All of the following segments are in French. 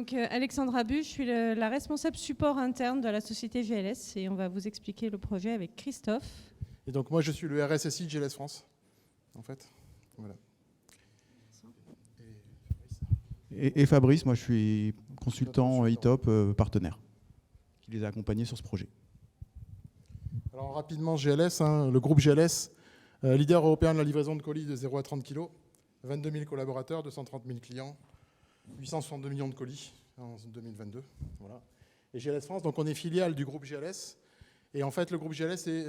Donc Alexandra Bu, je suis la responsable support interne de la société GLS et on va vous expliquer le projet avec Christophe. Et donc moi je suis le RSSI de GLS France, en fait. Voilà. Et Fabrice, moi je suis consultant ITOP partenaire, qui les a accompagnés sur ce projet. Alors rapidement, GLS, le groupe GLS, leader européen de la livraison de colis de 0 à 30 kg, 22 000 collaborateurs, 230 000 clients, 862 millions de colis en 2022. Voilà. Et GLS France, donc on est filiale du groupe GLS. Et en fait, le groupe GLS est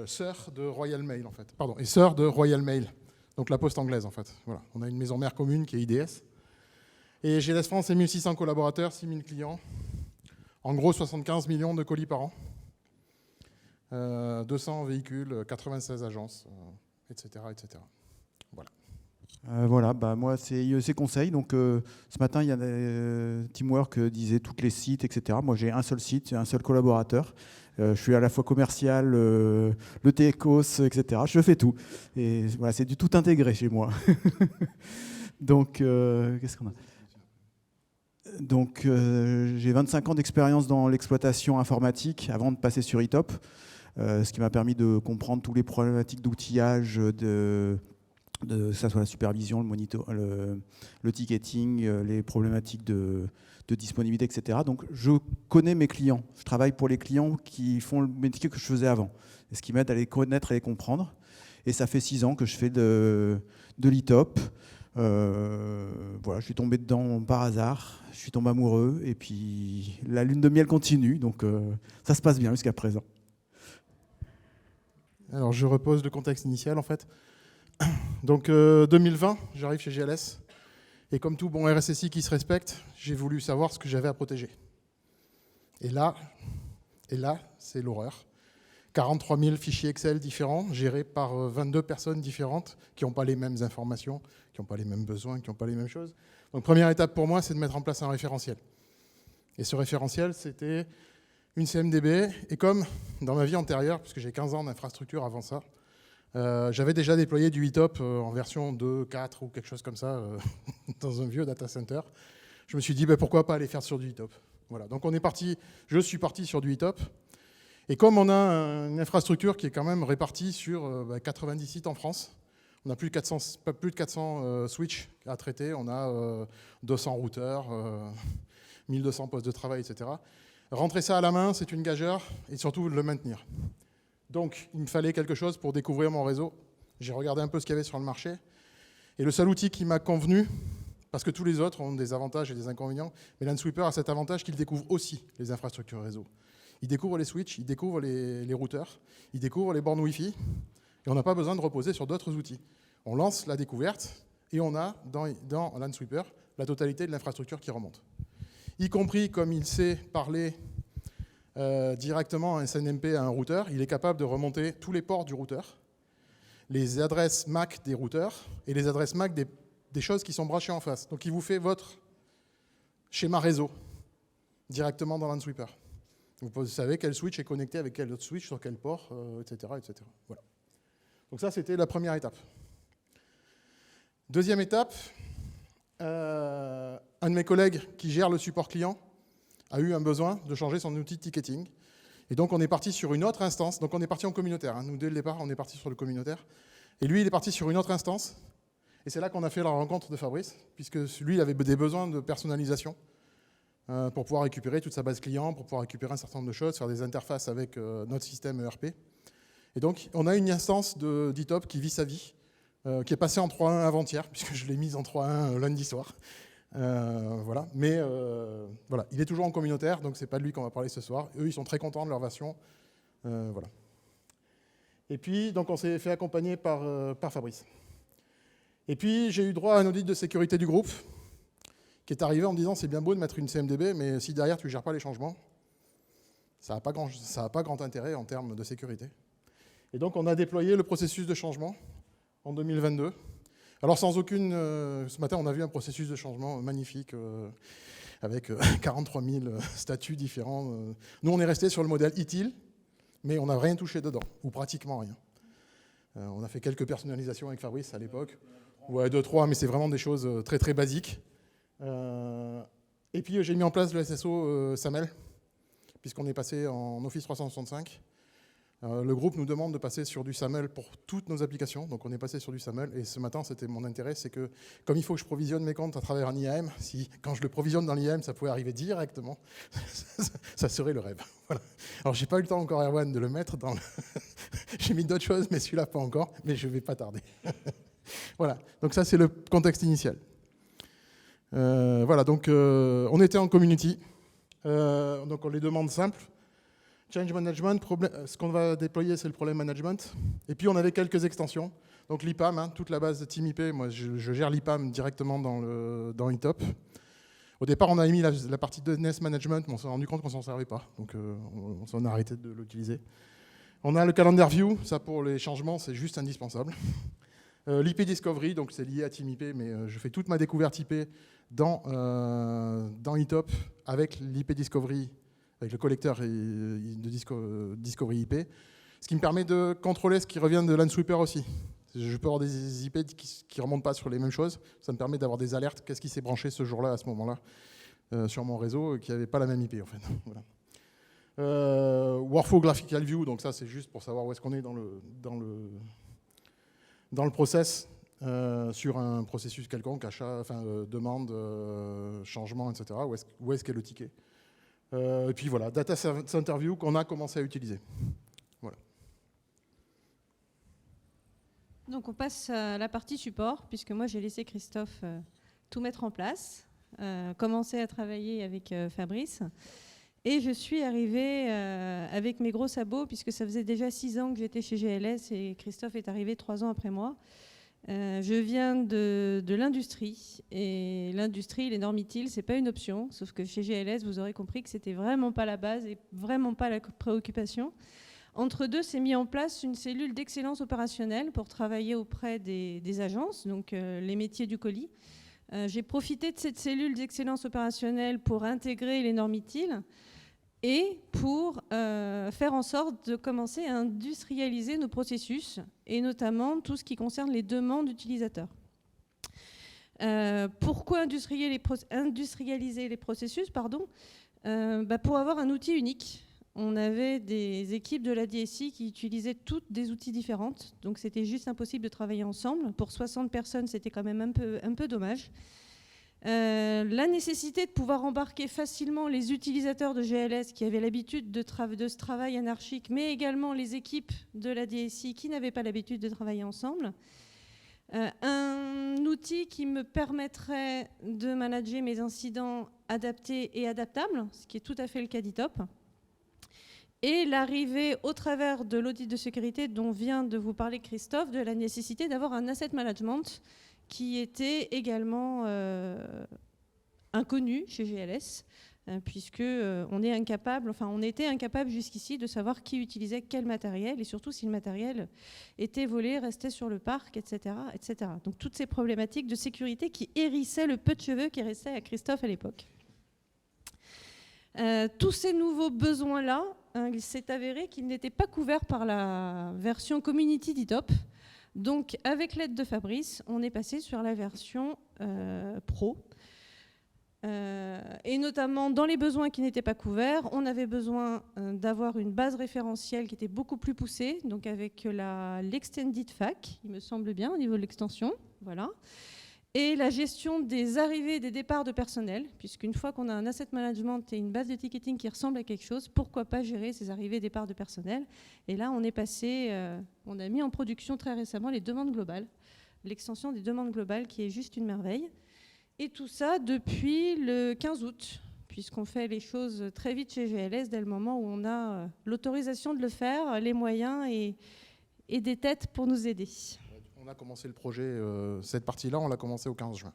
sœur de Royal Mail, en fait. Pardon, et sœur de Royal Mail, donc la poste anglaise, en fait. Voilà. On a une maison mère commune qui est IDS. Et GLS France, c'est 1600 collaborateurs, 6000 clients. En gros, 75 millions de colis par an. 200 véhicules, 96 agences, etc., etc. Voilà. Voilà, moi c'est IEC Conseil, donc ce matin il y a Teamwork disait toutes les sites, etc. Moi j'ai un seul site, un seul collaborateur. Je suis à la fois commercial, le TECOS, etc. Je fais tout. Et voilà, c'est du tout intégré chez moi. Donc, qu'est-ce qu'on a ? Donc j'ai 25 ans d'expérience dans l'exploitation informatique avant de passer sur ITOP, ce qui m'a permis de comprendre toutes les problématiques d'outillage, que ça soit la supervision, le ticketing, les problématiques de disponibilité, etc. Donc je connais mes clients. Je travaille pour les clients qui font le métier que je faisais avant. Et ce qui m'aide à les connaître et les comprendre. Et ça fait 6 ans que je fais de l'ITOP. Voilà, je suis tombé dedans par hasard. Je suis tombé amoureux. Et puis la lune de miel continue. Donc ça se passe bien jusqu'à présent. Alors je repose le contexte initial en fait. Donc 2020, j'arrive chez GLS et comme tout bon RSSI qui se respecte, j'ai voulu savoir ce que j'avais à protéger. Et là, c'est l'horreur. 43 000 fichiers Excel différents, gérés par 22 personnes différentes qui n'ont pas les mêmes informations, qui n'ont pas les mêmes besoins, qui n'ont pas les mêmes choses. Donc première étape pour moi, c'est de mettre en place un référentiel. Et ce référentiel, c'était une CMDB. Et comme dans ma vie antérieure, puisque j'ai 15 ans d'infrastructure avant ça, j'avais déjà déployé du ITOP en version 2, 4 ou quelque chose comme ça dans un vieux data center. Je me suis dit, pourquoi pas aller faire sur du ITOP. Voilà. Donc je suis parti sur du ITOP. Et comme on a une infrastructure qui est quand même répartie sur 90 sites en France, on a plus de 400 switches à traiter, on a 200 routeurs, 1200 postes de travail, etc. Rentrer ça à la main, c'est une gageure, et surtout le maintenir. Donc, il me fallait quelque chose pour découvrir mon réseau. J'ai regardé un peu ce qu'il y avait sur le marché. Et le seul outil qui m'a convenu, parce que tous les autres ont des avantages et des inconvénients, mais Lansweeper a cet avantage qu'il découvre aussi les infrastructures réseau. Il découvre les switches, il découvre les routeurs, il découvre les bornes Wi-Fi, et on n'a pas besoin de reposer sur d'autres outils. On lance la découverte, et on a dans Lansweeper la totalité de l'infrastructure qui remonte. Y compris, comme il sait parler directement un SNMP à un routeur, il est capable de remonter tous les ports du routeur, les adresses MAC des routeurs et les adresses MAC des choses qui sont branchées en face. Donc il vous fait votre schéma réseau directement dans Lansweeper. Vous savez quel switch est connecté avec quel autre switch, sur quel port, etc., etc. Voilà. Donc ça, c'était la première étape. Deuxième étape, un de mes collègues qui gère le support client a eu un besoin de changer son outil de ticketing. Et donc, on est parti sur une autre instance. Donc, on est parti en communautaire. Nous, dès le départ, on est parti sur le communautaire. Et lui, il est parti sur une autre instance. Et c'est là qu'on a fait la rencontre de Fabrice, puisque lui, il avait des besoins de personnalisation pour pouvoir récupérer toute sa base client, pour pouvoir récupérer un certain nombre de choses, faire des interfaces avec notre système ERP. Et donc, on a une instance d'ITOP qui vit sa vie, qui est passée en 3.1 avant-hier, puisque je l'ai mise en 3.1 lundi soir. Voilà. Mais voilà, il est toujours en communautaire, donc c'est pas de lui qu'on va parler ce soir. Eux, ils sont très contents de leur version. Voilà. Et puis, donc, on s'est fait accompagner par Fabrice. Et puis, j'ai eu droit à un audit de sécurité du groupe qui est arrivé en me disant c'est bien beau de mettre une CMDB, mais si derrière tu ne gères pas les changements, ça n'a pas grand intérêt en termes de sécurité. Et donc, on a déployé le processus de changement en 2022. Alors sans aucune... ce matin, on a vu un processus de changement magnifique avec 43 000 statuts différents. Nous, on est resté sur le modèle ITIL, mais on n'a rien touché dedans, ou pratiquement rien. On a fait quelques personnalisations avec Fabrice à l'époque. Ouais, 2, 3, mais c'est vraiment des choses très très basiques. Et puis j'ai mis en place le SSO SAML, puisqu'on est passé en Office 365. Le groupe nous demande de passer sur du SAML pour toutes nos applications, donc on est passé sur du SAML. Et ce matin, c'était mon intérêt, c'est que comme il faut que je provisionne mes comptes à travers un IAM, si quand je le provisionne dans l'IAM, ça pouvait arriver directement, ça serait le rêve. Voilà. Alors j'ai pas eu le temps encore, Erwan, de le mettre dans le... J'ai mis d'autres choses, mais celui-là pas encore, mais je vais pas tarder. Voilà, donc ça c'est le contexte initial. Voilà, donc on était en community, donc on les demandes simples. Change management, ce qu'on va déployer, c'est le problème management. Et puis, on avait quelques extensions. Donc, l'IPAM, toute la base de Team IP, moi, je gère l'IPAM directement dans eTop. Au départ, on avait mis la partie de DNS management, mais on s'est rendu compte qu'on ne s'en servait pas. Donc, on s'en a arrêté de l'utiliser. On a le calendar view, ça pour les changements, c'est juste indispensable. L'IP Discovery, donc c'est lié à Team IP, mais je fais toute ma découverte IP dans eTop avec l'IP Discovery, avec le collecteur de Discovery IP, ce qui me permet de contrôler ce qui revient de LANSweeper aussi. Je peux avoir des IP qui ne remontent pas sur les mêmes choses, ça me permet d'avoir des alertes, qu'est-ce qui s'est branché ce jour-là, à ce moment-là, sur mon réseau, qui n'avait pas la même IP en fait. Voilà. Workflow Graphical View, donc ça c'est juste pour savoir où est-ce qu'on est dans le process, sur un processus quelconque, achat, demande, changement, etc. Où est-ce qu'est le ticket. Et puis voilà, Data Center View qu'on a commencé à utiliser. Voilà. Donc on passe à la partie support, puisque moi j'ai laissé Christophe tout mettre en place, commencer à travailler avec Fabrice. Et je suis arrivée avec mes gros sabots, puisque ça faisait déjà 6 ans que j'étais chez GLS et Christophe est arrivé 3 ans après moi. Je viens de l'industrie, et l'industrie, les normes ITIL, c'est pas une option, sauf que chez GLS, vous aurez compris que c'était vraiment pas la base et vraiment pas la préoccupation. Entre deux, s'est mis en place une cellule d'excellence opérationnelle pour travailler auprès des agences, donc les métiers du colis. J'ai profité de cette cellule d'excellence opérationnelle pour intégrer les normes ITIL et pour faire en sorte de commencer à industrialiser nos processus, et notamment tout ce qui concerne les demandes utilisateurs. Pourquoi industrialiser les processus, pour avoir un outil unique. On avait des équipes de la DSI qui utilisaient toutes des outils différents, donc c'était juste impossible de travailler ensemble. Pour 60 personnes, c'était quand même un peu dommage. La nécessité de pouvoir embarquer facilement les utilisateurs de GLS qui avaient l'habitude de ce travail anarchique, mais également les équipes de la DSI qui n'avaient pas l'habitude de travailler ensemble. Un outil qui me permettrait de manager mes incidents adaptés et adaptables, ce qui est tout à fait le cas d'eTop. Et l'arrivée au travers de l'audit de sécurité dont vient de vous parler Christophe, de la nécessité d'avoir un asset management qui était également inconnu chez GLS, puisque on était incapable jusqu'ici de savoir qui utilisait quel matériel et surtout si le matériel était volé, restait sur le parc, etc., etc. Donc toutes ces problématiques de sécurité qui hérissaient le peu de cheveux qui restait à Christophe à l'époque. Tous ces nouveaux besoins-là, il s'est avéré qu'ils n'étaient pas couverts par la version Community d'eTop. Donc, avec l'aide de Fabrice, on est passé sur la version Pro. Et notamment, dans les besoins qui n'étaient pas couverts, on avait besoin d'avoir une base référentielle qui était beaucoup plus poussée, donc avec l'extended FAQ, il me semble bien, au niveau de l'extension. Voilà. Et la gestion des arrivées et des départs de personnel, puisqu'une fois qu'on a un asset management et une base de ticketing qui ressemble à quelque chose, pourquoi pas gérer ces arrivées et départs de personnel. Et là, on est passé, on a mis en production très récemment les demandes globales, l'extension des demandes globales qui est juste une merveille. Et tout ça depuis le 15 août, puisqu'on fait les choses très vite chez GLS dès le moment où on a l'autorisation de le faire, les moyens et des têtes pour nous aider. On a commencé le projet, cette partie-là, on l'a commencé au 15 juin.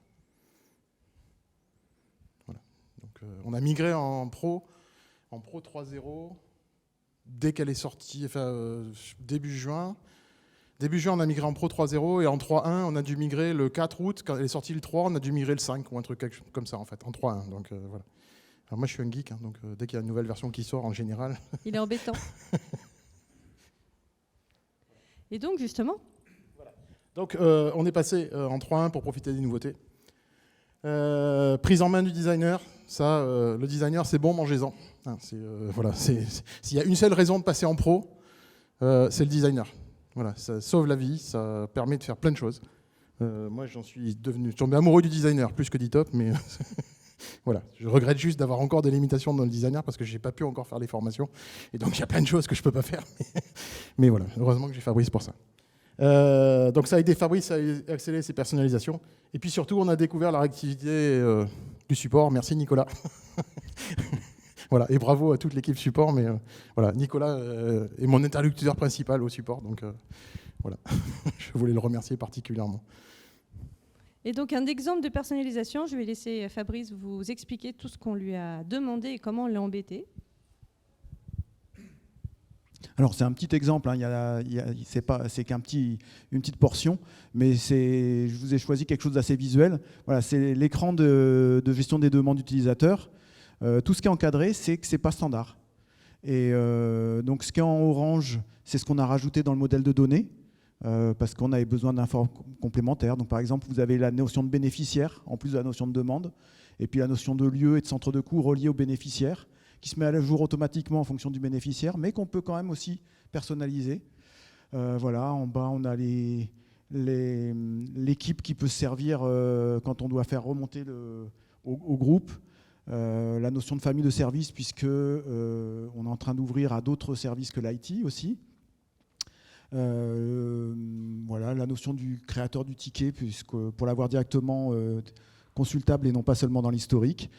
Voilà. Donc, on a migré en Pro 3.0 dès qu'elle est sortie, début juin. Début juin, on a migré en Pro 3.0 et en 3.1, on a dû migrer le 4 août. Quand elle est sortie le 3, on a dû migrer le 5 ou un truc comme ça, en fait, en 3.1. Donc, voilà. Alors, moi, je suis un geek, donc dès qu'il y a une nouvelle version qui sort, en général... Il est embêtant. Et donc, justement... Donc, on est passé en 3.1 pour profiter des nouveautés. Prise en main du designer, ça, le designer, c'est bon, mangez-en. Hein, voilà, s'il y a une seule raison de passer en pro, c'est le designer. Voilà, ça sauve la vie, ça permet de faire plein de choses. Moi, je suis tombé amoureux du designer, plus que d'e-top, mais voilà, je regrette juste d'avoir encore des limitations dans le designer parce que je n'ai pas pu encore faire les formations. Et donc, il y a plein de choses que je ne peux pas faire. Mais voilà, heureusement que j'ai Fabrice pour ça. Donc, ça a aidé Fabrice à accélérer ses personnalisations. Et puis surtout, on a découvert la réactivité du support. Merci Nicolas. Voilà, et bravo à toute l'équipe support. Mais voilà, Nicolas est mon interlocuteur principal au support. Donc voilà, je voulais le remercier particulièrement. Et donc un exemple de personnalisation, je vais laisser Fabrice vous expliquer tout ce qu'on lui a demandé et comment on l'a embêté. Alors c'est un petit exemple, hein, c'est qu'une petite portion, mais je vous ai choisi quelque chose d'assez visuel. Voilà, c'est l'écran de gestion des demandes utilisateurs. Tout ce qui est encadré, c'est que ce n'est pas standard. Et donc ce qui est en orange, c'est ce qu'on a rajouté dans le modèle de données. Parce qu'on avait besoin d'infos complémentaires. Donc, par exemple, vous avez la notion de bénéficiaire, en plus de la notion de demande, et puis la notion de lieu et de centre de coût relié au bénéficiaire, qui se met à jour automatiquement en fonction du bénéficiaire, mais qu'on peut quand même aussi personnaliser. Voilà, en bas, on a l'équipe qui peut servir quand on doit faire remonter au groupe. La notion de famille de service, puisque on est en train d'ouvrir à d'autres services que l'IT aussi. Voilà, la notion du créateur du ticket, puisque pour l'avoir directement consultable et non pas seulement dans l'historique.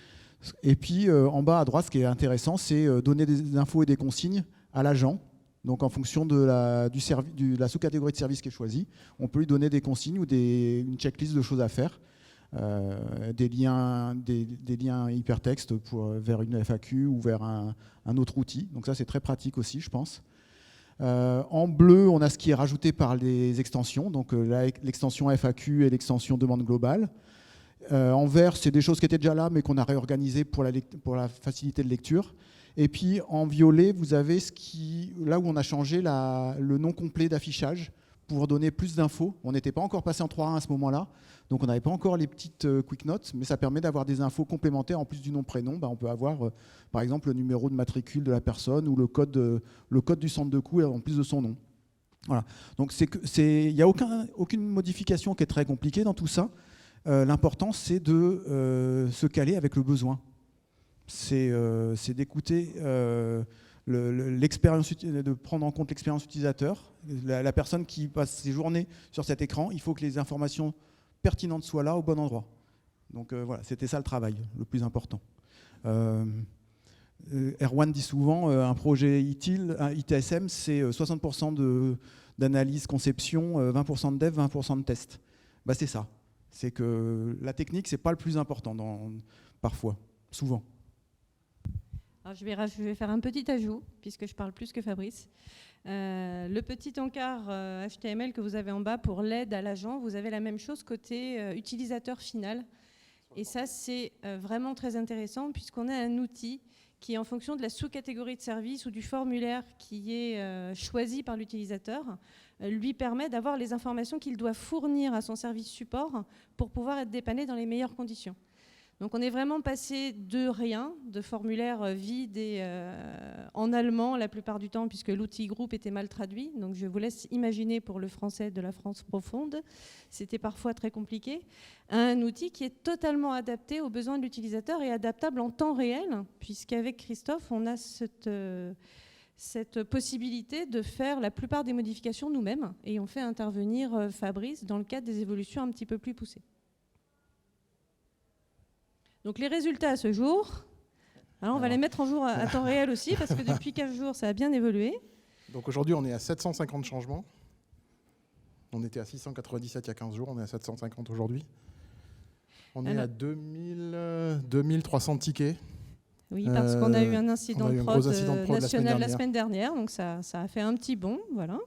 Et puis en bas à droite, ce qui est intéressant, c'est donner des infos et des consignes à l'agent. Donc en fonction de la sous-catégorie de service qui est choisie, on peut lui donner des consignes ou une checklist de choses à faire. Des liens hypertextes vers une FAQ ou vers un autre outil. Donc ça, c'est très pratique aussi, je pense. En bleu, on a ce qui est rajouté par les extensions, donc l'extension FAQ et l'extension demande globale. En vert, c'est des choses qui étaient déjà là, mais qu'on a réorganisées pour la facilité de lecture. Et puis en violet, vous avez là où on a changé le nom complet d'affichage pour donner plus d'infos. On n'était pas encore passé en 3.1 à ce moment-là, donc on n'avait pas encore les petites quick notes, mais ça permet d'avoir des infos complémentaires en plus du nom-prénom. On peut avoir, par exemple, le numéro de matricule de la personne ou le code du centre de coût en plus de son nom. Voilà. Donc il n'y a aucune modification qui est très compliquée dans tout ça. L'important, c'est de se caler avec le besoin. C'est d'écouter l'expérience, de prendre en compte l'expérience utilisateur. La personne qui passe ses journées sur cet écran, il faut que les informations pertinentes soient là au bon endroit. Donc voilà, c'était ça le travail, le plus important. Erwan dit souvent, un projet ITSM, c'est 60% d'analyse, conception, 20% de dev, 20% de test. C'est ça. C'est que la technique, c'est pas le plus important parfois, souvent. Alors je vais faire un petit ajout, puisque je parle plus que Fabrice. Le petit encart HTML que vous avez en bas pour l'aide à l'agent, vous avez la même chose côté utilisateur final. Et ça, c'est vraiment très intéressant, puisqu'on a un outil qui, en fonction de la sous-catégorie de service ou du formulaire qui est choisi par l'utilisateur, lui permet d'avoir les informations qu'il doit fournir à son service support pour pouvoir être dépanné dans les meilleures conditions. Donc on est vraiment passé de rien, de formulaires vides et en allemand la plupart du temps, puisque l'outil groupe était mal traduit. Donc je vous laisse imaginer pour le français de la France profonde, c'était parfois très compliqué. Un outil qui est totalement adapté aux besoins de l'utilisateur et adaptable en temps réel, puisqu'avec Christophe, on a cette possibilité de faire la plupart des modifications nous-mêmes et on fait intervenir Fabrice dans le cadre des évolutions un petit peu plus poussées. Donc les résultats à ce jour, on va les mettre en jour à temps réel aussi, parce que depuis 15 jours, ça a bien évolué. Donc aujourd'hui, on est à 750 changements. On était à 697 il y a 15 jours, on est à 750 aujourd'hui. On est à 2300 tickets. Oui, parce qu'on a eu un incident de prod national la semaine dernière, donc ça a fait un petit bond, voilà.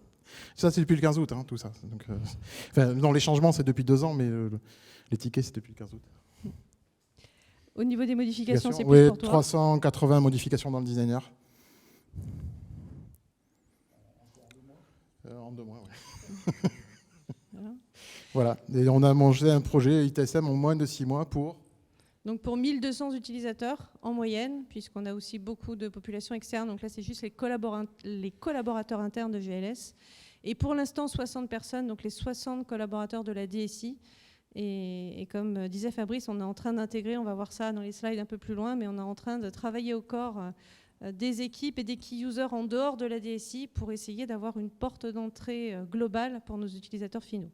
Ça, c'est depuis le 15 août, tout ça. Donc, non, les changements, c'est depuis 2 ans, mais les tickets, c'est depuis le 15 août. Au niveau des modifications, c'est plus pour toi. 380 modifications dans le designer. En 2 mois, oui. Voilà. Et on a mangé un projet ITSM en moins de 6 mois pour Donc pour 1200 utilisateurs en moyenne, puisqu'on a aussi beaucoup de populations externes, donc là c'est juste les collaborateurs internes de GLS. Et pour l'instant 60 personnes, donc les 60 collaborateurs de la DSI. Et comme disait Fabrice, on est en train d'intégrer, on va voir ça dans les slides un peu plus loin, mais on est en train de travailler au corps des équipes et des key users en dehors de la DSI pour essayer d'avoir une porte d'entrée globale pour nos utilisateurs finaux.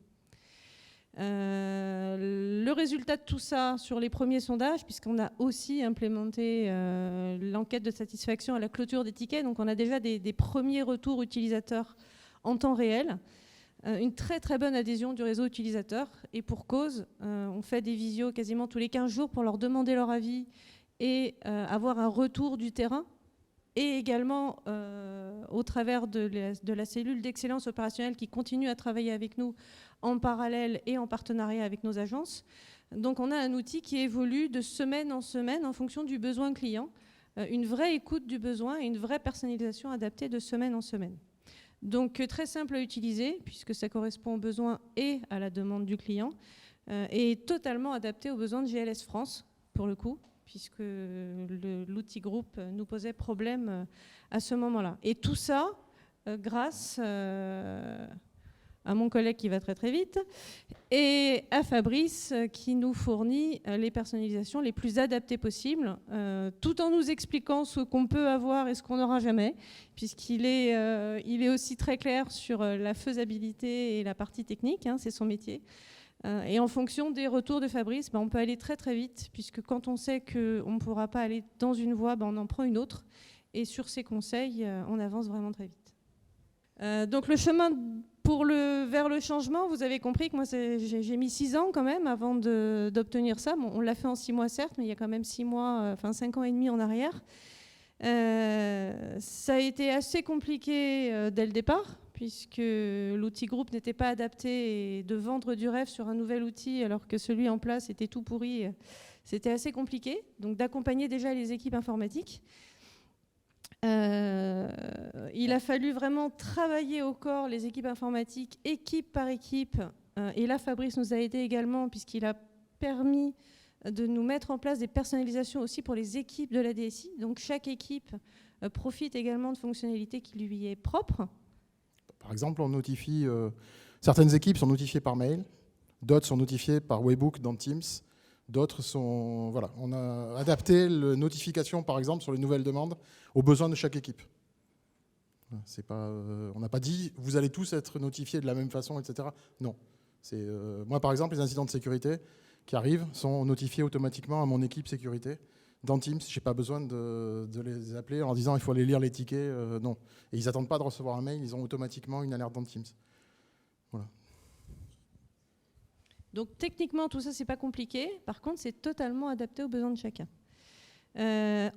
Le résultat de tout ça sur les premiers sondages, puisqu'on a aussi implémenté l'enquête de satisfaction à la clôture des tickets, donc on a déjà des premiers retours utilisateurs en temps réel, une très très bonne adhésion du réseau utilisateur, et pour cause, on fait des visios quasiment tous les 15 jours pour leur demander leur avis et avoir un retour du terrain, et également au travers de la cellule d'excellence opérationnelle qui continue à travailler avec nous en parallèle et en partenariat avec nos agences. Donc on a un outil qui évolue de semaine en semaine en fonction du besoin client, une vraie écoute du besoin et une vraie personnalisation adaptée de semaine en semaine. Donc très simple à utiliser puisque ça correspond aux besoins et à la demande du client et totalement adapté aux besoins de GLS France pour le coup, puisque l'outil groupe nous posait problème à ce moment-là. Et tout ça grâce à mon collègue qui va très très vite, et à Fabrice qui nous fournit les personnalisations les plus adaptées possibles, tout en nous expliquant ce qu'on peut avoir et ce qu'on n'aura jamais, puisqu'il est aussi très clair sur la faisabilité et la partie technique, hein, c'est son métier. Et en fonction des retours de Fabrice, on peut aller très très vite, puisque quand on sait qu'on ne pourra pas aller dans une voie, on en prend une autre, et sur ses conseils, on avance vraiment très vite. Donc le chemin vers le changement, vous avez compris que moi j'ai mis 6 ans quand même avant d'obtenir ça. Bon, on l'a fait en 6 mois certes, mais il y a quand même 6 mois, enfin 5 ans et demi en arrière. Ça a été assez compliqué dès le départ, puisque l'outil groupe n'était pas adapté, et de vendre du rêve sur un nouvel outil alors que celui en place était tout pourri, c'était assez compliqué. Donc d'accompagner déjà les équipes informatiques. Il a fallu vraiment travailler au corps les équipes informatiques, équipe par équipe. Et là, Fabrice nous a aidé également, puisqu'il a permis de nous mettre en place des personnalisations aussi pour les équipes de la DSI. Donc chaque équipe profite également de fonctionnalités qui lui est propre. Par exemple, on notifie, certaines équipes sont notifiées par mail, d'autres sont notifiées par webhook dans Teams, d'autres sont... Voilà, on a adapté la notification, par exemple, sur les nouvelles demandes aux besoins de chaque équipe. On n'a pas dit « vous allez tous être notifiés de la même façon », etc. Non. Moi, par exemple, les incidents de sécurité qui arrivent sont notifiés automatiquement à mon équipe sécurité. Dans Teams, je n'ai pas besoin de les appeler en disant « il faut aller lire les tickets ». Non. Et ils n'attendent pas de recevoir un mail, ils ont automatiquement une alerte dans Teams. Voilà. Donc techniquement, tout ça, c'est pas compliqué. Par contre, c'est totalement adapté aux besoins de chacun.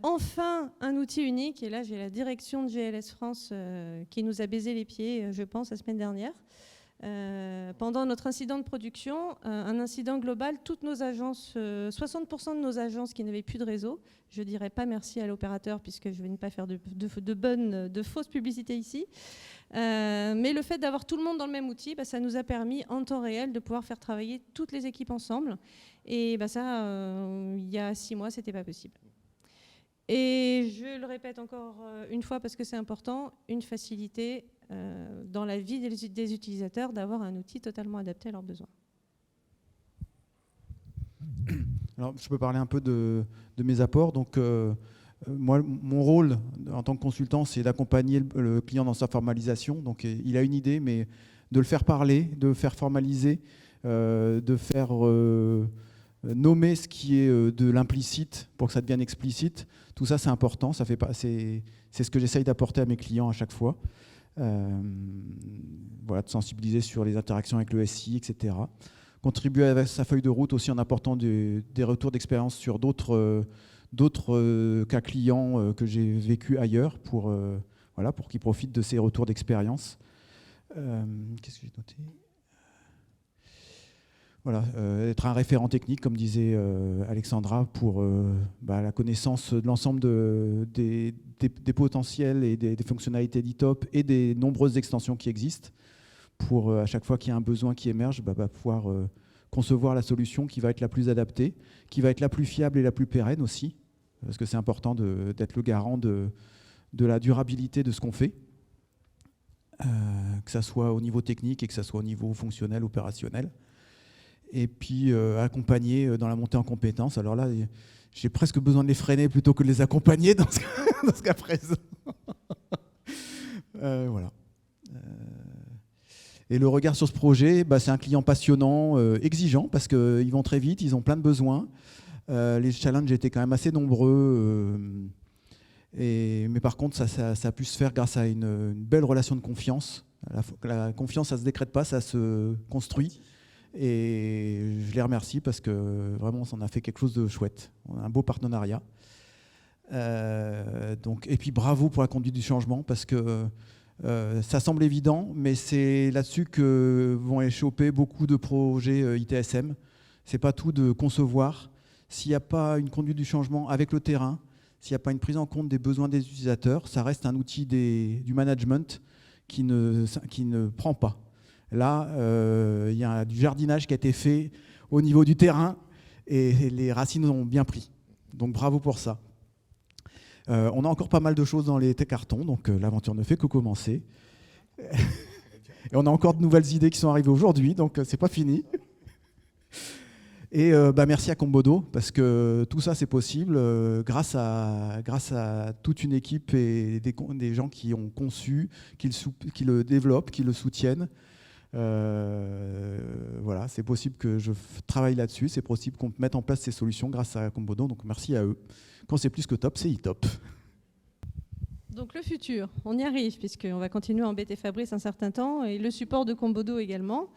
Enfin, un outil unique. Et là, j'ai la direction de GLS France qui nous a baisé les pieds, je pense, la semaine dernière. Pendant notre incident de production, un incident global, toutes nos agences, 60% de nos agences qui n'avaient plus de réseau, je ne dirais pas merci à l'opérateur puisque je vais ne pas faire de fausses publicités ici, mais le fait d'avoir tout le monde dans le même outil, ça nous a permis en temps réel de pouvoir faire travailler toutes les équipes ensemble, et ça, il y a 6 mois, ce n'était pas possible. Et je le répète encore une fois parce que c'est important, une facilité dans la vie des utilisateurs d'avoir un outil totalement adapté à leurs besoins. Alors, je peux parler un peu de mes apports. Donc, moi, mon rôle en tant que consultant, c'est d'accompagner le client dans sa formalisation. Donc, il a une idée, mais de le faire parler, de le faire formaliser, de faire nommer ce qui est de l'implicite pour que ça devienne explicite. Tout ça, c'est important. C'est ce que j'essaye d'apporter à mes clients à chaque fois. Voilà, de sensibiliser sur les interactions avec le SI, etc. Contribuer à sa feuille de route aussi en apportant des retours d'expérience sur d'autres cas clients que j'ai vécu ailleurs pour qu'ils profitent de ces retours d'expérience. Qu'est-ce que j'ai noté ? Voilà, être un référent technique, comme disait Alexandra, pour la connaissance de l'ensemble des potentiels et des fonctionnalités d'e-top et des nombreuses extensions qui existent, pour à chaque fois qu'il y a un besoin qui émerge, pouvoir concevoir la solution qui va être la plus adaptée, qui va être la plus fiable et la plus pérenne aussi, parce que c'est important d'être le garant de la durabilité de ce qu'on fait, que ça soit au niveau technique et que ça soit au niveau fonctionnel, opérationnel. Et puis accompagner dans la montée en compétences. Alors là, j'ai presque besoin de les freiner plutôt que de les accompagner dans ce cas présent. Voilà. Et le regard sur ce projet, c'est un client passionnant, exigeant, parce qu'ils vont très vite, ils ont plein de besoins. Les challenges étaient quand même assez nombreux. Mais par contre, ça a pu se faire grâce à une belle relation de confiance. La confiance, ça ne se décrète pas, ça se construit. Et je les remercie parce que vraiment, ça en a fait quelque chose de chouette. On a un beau partenariat. Et puis bravo pour la conduite du changement, parce que ça semble évident, mais c'est là-dessus que vont échopper beaucoup de projets ITSM. C'est pas tout de concevoir. S'il n'y a pas une conduite du changement avec le terrain, s'il n'y a pas une prise en compte des besoins des utilisateurs, ça reste un outil du management qui ne prend pas. Là, il y a du jardinage qui a été fait au niveau du terrain et les racines ont bien pris. Donc bravo pour ça. On a encore pas mal de choses dans les cartons, donc l'aventure ne fait que commencer. Et on a encore de nouvelles idées qui sont arrivées aujourd'hui, donc c'est pas fini. Et merci à Kombodo, parce que tout ça c'est possible grâce à toute une équipe et des gens qui ont conçu, qui le développent, qui le soutiennent. Voilà, c'est possible que je travaille là-dessus, c'est possible qu'on mette en place ces solutions grâce à Kombodo, donc merci à eux. Quand c'est plus que top, c'est e-top. Donc le futur, on y arrive, puisqu'on va continuer à embêter Fabrice un certain temps, et le support de Kombodo également.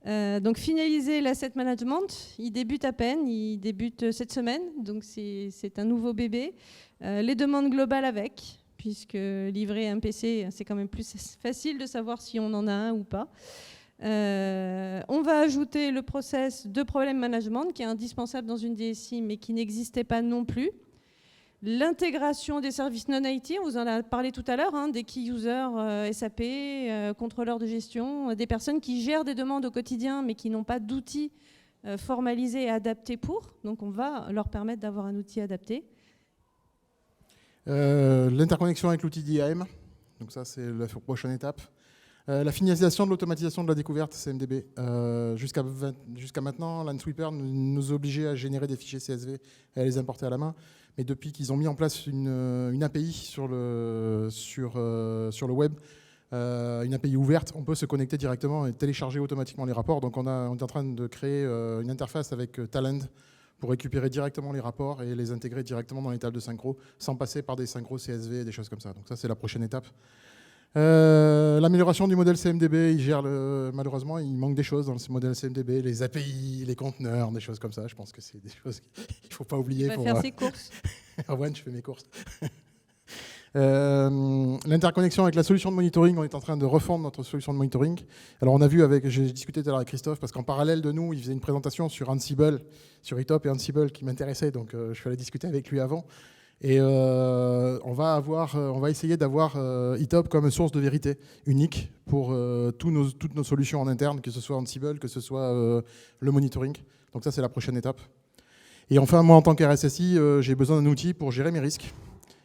Donc finaliser l'asset management, il débute à peine, il débute cette semaine, donc c'est un nouveau bébé. Les demandes globales avec, puisque livrer un PC, c'est quand même plus facile de savoir si on en a un ou pas. On va ajouter le process de problème management qui est indispensable dans une DSI mais qui n'existait pas non plus. L'intégration des services non-IT, on vous en a parlé tout à l'heure, des key users SAP, contrôleurs de gestion, des personnes qui gèrent des demandes au quotidien mais qui n'ont pas d'outils formalisés et adaptés pour. Donc on va leur permettre d'avoir un outil adapté. L'interconnexion avec l'outil d'IAM, donc ça c'est la prochaine étape. La finalisation de l'automatisation de la découverte CMDB. Jusqu'à maintenant, LANSweeper nous obligeait à générer des fichiers CSV et à les importer à la main. Mais depuis qu'ils ont mis en place une API sur le web, une API ouverte, on peut se connecter directement et télécharger automatiquement les rapports. Donc on est en train de créer une interface avec Talend pour récupérer directement les rapports et les intégrer directement dans les tables de synchro, sans passer par des synchros CSV et des choses comme ça. Donc ça, c'est la prochaine étape. L'amélioration du modèle CMDB, malheureusement, il manque des choses dans ce modèle CMDB, les API, les conteneurs, des choses comme ça. Je pense que c'est des choses qu'il ne faut pas oublier. Il va faire ses courses. Erwan, je fais mes courses. L'interconnexion avec la solution de monitoring, on est en train de refondre notre solution de monitoring. Alors on a vu, j'ai discuté tout à l'heure avec Christophe, parce qu'en parallèle de nous, il faisait une présentation sur Ansible, sur e-top et Ansible qui m'intéressait, donc je suis allé discuter avec lui avant. Et on va essayer d'avoir e-top comme source de vérité unique pour toutes nos solutions en interne, que ce soit Ansible, que ce soit le monitoring. Donc ça, c'est la prochaine étape. Et enfin, moi, en tant qu'RSSI, j'ai besoin d'un outil pour gérer mes risques.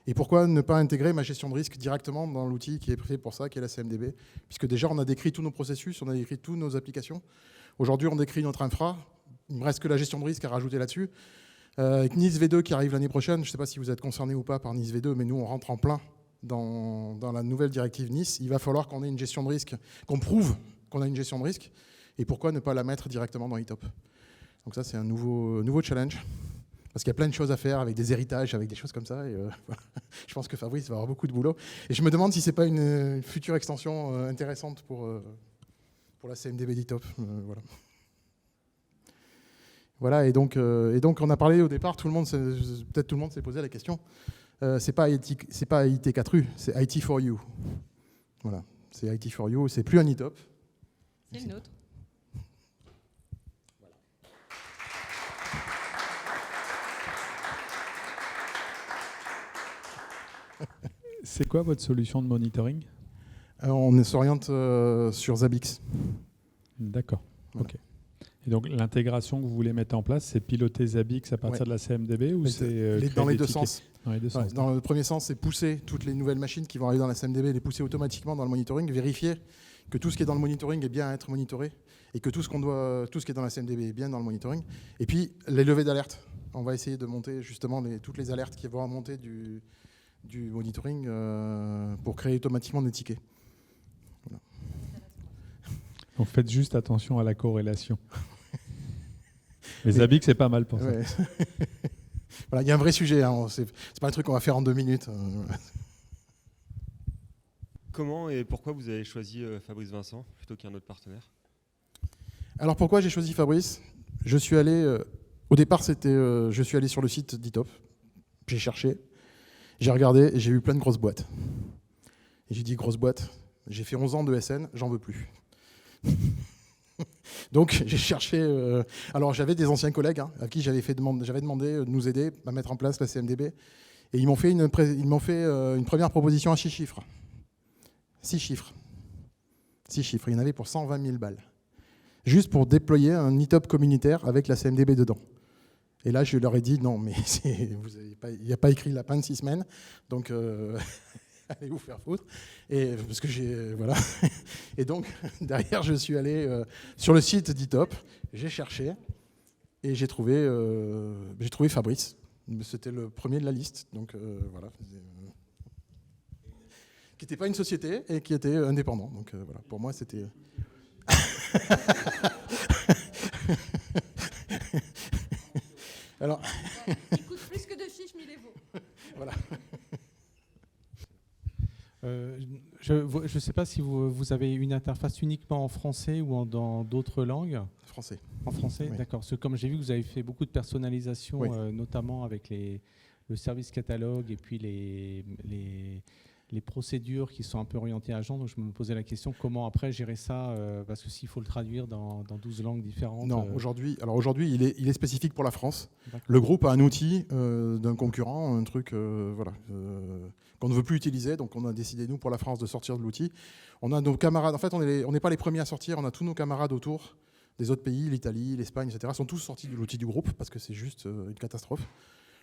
Et pourquoi ne pas intégrer ma gestion de risque directement dans l'outil qui est fait pour ça, qui est la CMDB? Puisque déjà, on a décrit tous nos processus, on a décrit toutes nos applications. Aujourd'hui, on décrit notre infra. Il ne me reste que la gestion de risque à rajouter là-dessus. Avec NIS V2 qui arrive l'année prochaine, je ne sais pas si vous êtes concernés ou pas par NIS V2, mais nous, on rentre en plein dans la nouvelle directive NIS. Il va falloir qu'on ait une gestion de risque, qu'on prouve qu'on a une gestion de risque. Et pourquoi ne pas la mettre directement dans e-top? Donc ça, c'est un nouveau challenge. Parce qu'il y a plein de choses à faire avec des héritages, avec des choses comme ça. Et je pense que Fabrice va avoir beaucoup de boulot. Et je me demande si ce n'est pas une future extension intéressante pour la CMDB d'e-top. Voilà. Voilà, et donc on a parlé au départ, peut-être tout le monde s'est posé la question. C'est pas IT4U, c'est IT for you. Voilà, c'est IT for you, c'est plus un e-top. C'est le nôtre. C'est quoi votre solution de monitoring? On s'oriente sur Zabbix. D'accord, voilà. ok. Et donc l'intégration que vous voulez mettre en place, c'est piloter Zabbix à partir de la CMDB ou c'est dans les créer des deux tickets sens. Dans les deux sens. Dans le premier sens, c'est pousser toutes les nouvelles machines qui vont arriver dans la CMDB, les pousser automatiquement dans le monitoring, vérifier que tout ce qui est dans le monitoring est bien à être monitoré et que tout ce qui est dans la CMDB est bien dans le monitoring. Et puis les levées d'alerte. On va essayer de monter justement toutes les alertes qui vont remonter du monitoring pour créer automatiquement des tickets. Voilà. Donc faites juste attention à la corrélation. Mais Zabbix, c'est pas mal pour ça. Ouais. Voilà, il y a un vrai sujet, hein. C'est pas un truc qu'on va faire en 2 minutes. Comment et pourquoi vous avez choisi Fabrice Vincent plutôt qu'un autre partenaire? Alors pourquoi j'ai choisi Fabrice? Je suis allé, au départ je suis allé sur le site d'ITOP, j'ai cherché, j'ai regardé et j'ai vu plein de grosses boîtes. Et j'ai dit grosse boîte, j'ai fait 11 ans de SN, j'en veux plus. Donc j'ai cherché, alors j'avais des anciens collègues à qui j'avais demandé de nous aider à mettre en place la CMDB et ils m'ont fait une première proposition à 6 chiffres. 6 chiffres. 6 chiffres, il y en avait pour 120 000 balles. Juste pour déployer un ITOP communautaire avec la CMDB dedans. Et là, je leur ai dit non, mais il n'y a pas écrit lapin de 6 semaines, donc allez vous faire foutre. Et parce que voilà. Et donc derrière, je suis allé sur le site d'ITOP, j'ai cherché et j'ai trouvé Fabrice. C'était le premier de la liste, donc voilà. Qui n'était pas une société et qui était indépendant. Donc voilà, pour moi, c'était. Alors. Il coûte plus que 2 fiches, mais il est beau. Voilà. Je ne sais pas si vous avez une interface uniquement en français ou dans d'autres langues. Français. En français, Oui. d'accord. Parce que comme j'ai vu que vous avez fait beaucoup de personnalisation, Oui. Notamment avec le service catalogue et puis les procédures qui sont un peu orientées à genre. Donc je me posais la question comment après gérer ça, parce que s'il faut le traduire dans 12 langues différentes. Non, aujourd'hui, il est spécifique pour la France. D'accord. Le groupe a un outil d'un concurrent, un truc qu'on ne veut plus utiliser, donc on a décidé, nous, pour la France, de sortir de l'outil. On a nos camarades, en fait, on n'est pas les premiers à sortir, on a tous nos camarades autour des autres pays, l'Italie, l'Espagne, etc., sont tous sortis de l'outil du groupe, parce que c'est juste une catastrophe.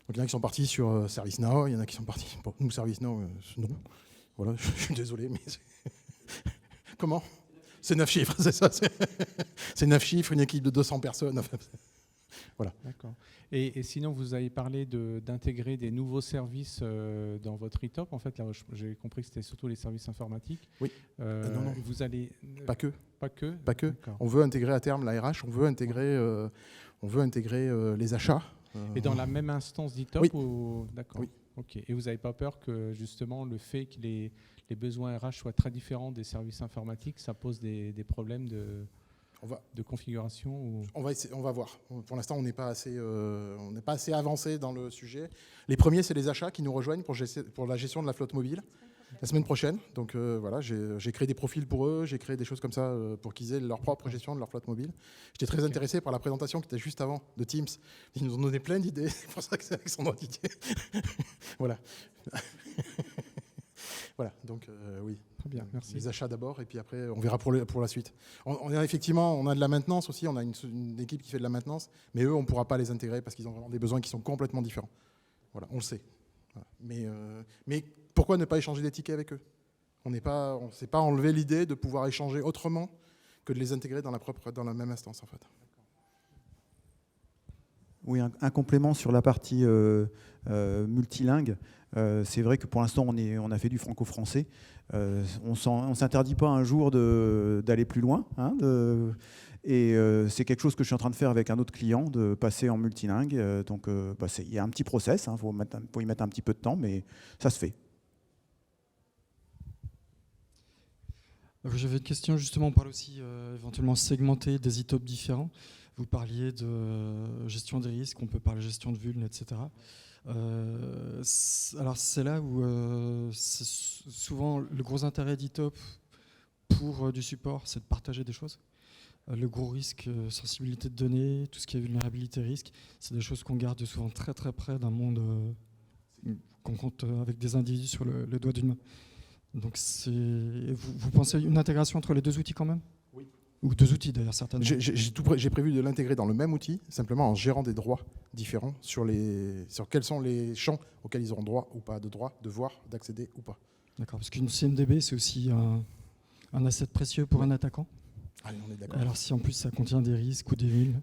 Donc il y en a qui sont partis sur ServiceNow, il y en a qui sont partis... Bon, nous, ServiceNow, non. Voilà, je suis désolé, mais... Comment ? C'est 9 chiffres, c'est ça. C'est 9 chiffres, une équipe de 200 personnes. Voilà. D'accord. Et sinon, vous avez parlé d'intégrer des nouveaux services dans votre ITOP. En fait, là, j'ai compris que c'était surtout les services informatiques. Oui. Non. Vous allez... Pas que. Pas que. Pas que. D'accord. On veut intégrer à terme la RH, on veut intégrer les achats. Et dans la même instance d'ITOP Oui. D'accord. Oui. Ok. Et vous n'avez pas peur que justement le fait que les besoins RH soient très différents des services informatiques, ça pose des problèmes de configuration ou... On va voir. Pour l'instant, on n'est pas assez avancé dans le sujet. Les premiers, c'est les achats qui nous rejoignent pour la gestion de la flotte mobile. La semaine prochaine. Donc voilà, j'ai créé des profils pour eux, j'ai créé des choses comme ça pour qu'ils aient leur propre gestion de leur flotte mobile. J'étais très intéressé par la présentation qui était juste avant de Teams. Ils nous ont donné plein d'idées. C'est pour ça que c'est Alexandre Didier. Voilà. Voilà, donc oui. Très bien, merci. Les achats d'abord, et puis après, on verra pour la suite. On a de la maintenance aussi, on a une équipe qui fait de la maintenance, mais eux, on ne pourra pas les intégrer parce qu'ils ont vraiment des besoins qui sont complètement différents. Voilà, on le sait. Voilà. Mais pourquoi ne pas échanger des tickets avec eux? On ne s'est pas enlevé l'idée de pouvoir échanger autrement que de les intégrer dans la même instance, en fait. Oui, un complément sur la partie multilingue. C'est vrai que pour l'instant, on a fait du franco-français. On ne s'interdit pas un jour d'aller plus loin. Et c'est quelque chose que je suis en train de faire avec un autre client, de passer en multilingue. Donc, il y a un petit process. Faut y mettre un petit peu de temps, mais ça se fait. J'avais une question, justement, on parle aussi éventuellement segmenter des ITOP différents. Vous parliez de gestion des risques, on peut parler de gestion de vulnes, etc. Alors c'est là où c'est souvent le gros intérêt d'ITOP pour du support, c'est de partager des choses. Le gros risque, sensibilité de données, tout ce qui est vulnérabilité risque, c'est des choses qu'on garde souvent très très près d'un monde qu'on compte avec des individus sur le doigt d'une main. Donc vous pensez une intégration entre les deux outils quand même ? Oui. Ou deux outils d'ailleurs, certainement. J'ai prévu de l'intégrer dans le même outil, simplement en gérant des droits différents sur quels sont les champs auxquels ils auront droit ou pas de droit, de voir, d'accéder ou pas. D'accord, parce qu'une CMDB, c'est aussi un asset précieux pour un attaquant. Allez, on est d'accord. Alors si en plus ça contient des risques ou des villes,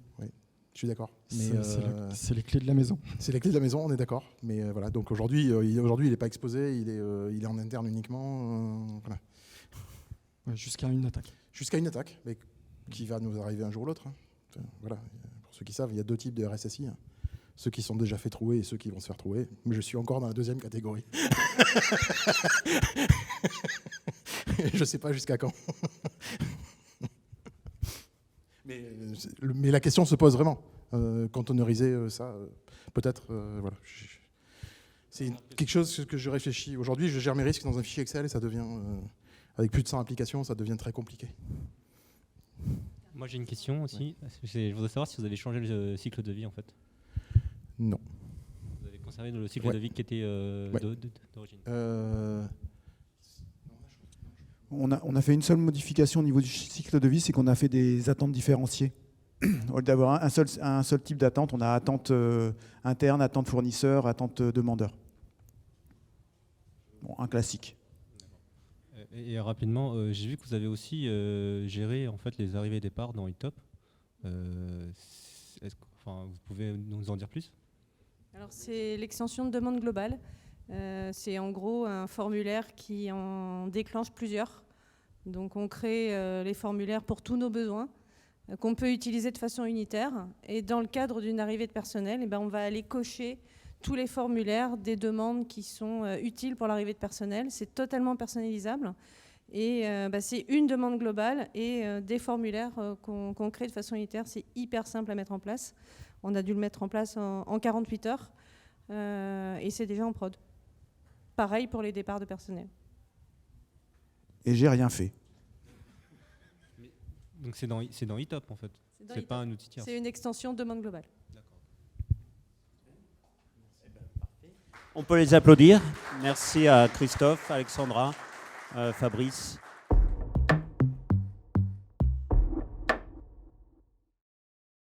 Je suis d'accord. c'est les clés de la maison. C'est les clés de la maison, on est d'accord. Mais voilà, donc aujourd'hui, il n'est pas exposé, il est en interne uniquement. Voilà. Ouais, jusqu'à une attaque. Jusqu'à une attaque, mais qui va nous arriver un jour ou l'autre. Hein. Voilà. Pour ceux qui savent, il y a deux types de RSSI. Hein. Ceux qui sont déjà fait trouer et ceux qui vont se faire trouer. Mais je suis encore dans la deuxième catégorie. Je ne sais pas jusqu'à quand. Mais la question se pose vraiment. Containeriser ça, peut-être. Voilà. C'est quelque chose que je réfléchis. Aujourd'hui, je gère mes risques dans un fichier Excel et ça devient, avec plus de 100 applications, ça devient très compliqué. Moi j'ai une question aussi. Je voudrais savoir si vous avez changé le cycle de vie en fait. Non. Vous avez conservé le cycle de vie qui était d'origine. On a fait une seule modification au niveau du cycle de vie, c'est qu'on a fait des attentes différenciées. Au lieu d'avoir un seul type d'attente, on a attente interne, attente fournisseur, attente demandeur. Bon, un classique. Et rapidement, j'ai vu que vous avez aussi géré en fait les arrivées et départs dans eTop. Vous pouvez nous en dire plus? Alors c'est l'extension de demande globale. C'est en gros un formulaire qui en déclenche plusieurs. Donc on crée les formulaires pour tous nos besoins qu'on peut utiliser de façon unitaire. Et dans le cadre d'une arrivée de personnel, on va aller cocher tous les formulaires des demandes qui sont utiles pour l'arrivée de personnel. C'est totalement personnalisable. Et c'est une demande globale et des formulaires qu'on crée de façon unitaire. C'est hyper simple à mettre en place. On a dû le mettre en place en 48 heures. Et c'est déjà en prod. Pareil pour les départs de personnel. Et j'ai rien fait. Donc c'est dans eTop en fait. C'est pas un outil tiers. C'est une extension demande globale. On peut les applaudir. Merci à Christophe, Alexandra, Fabrice.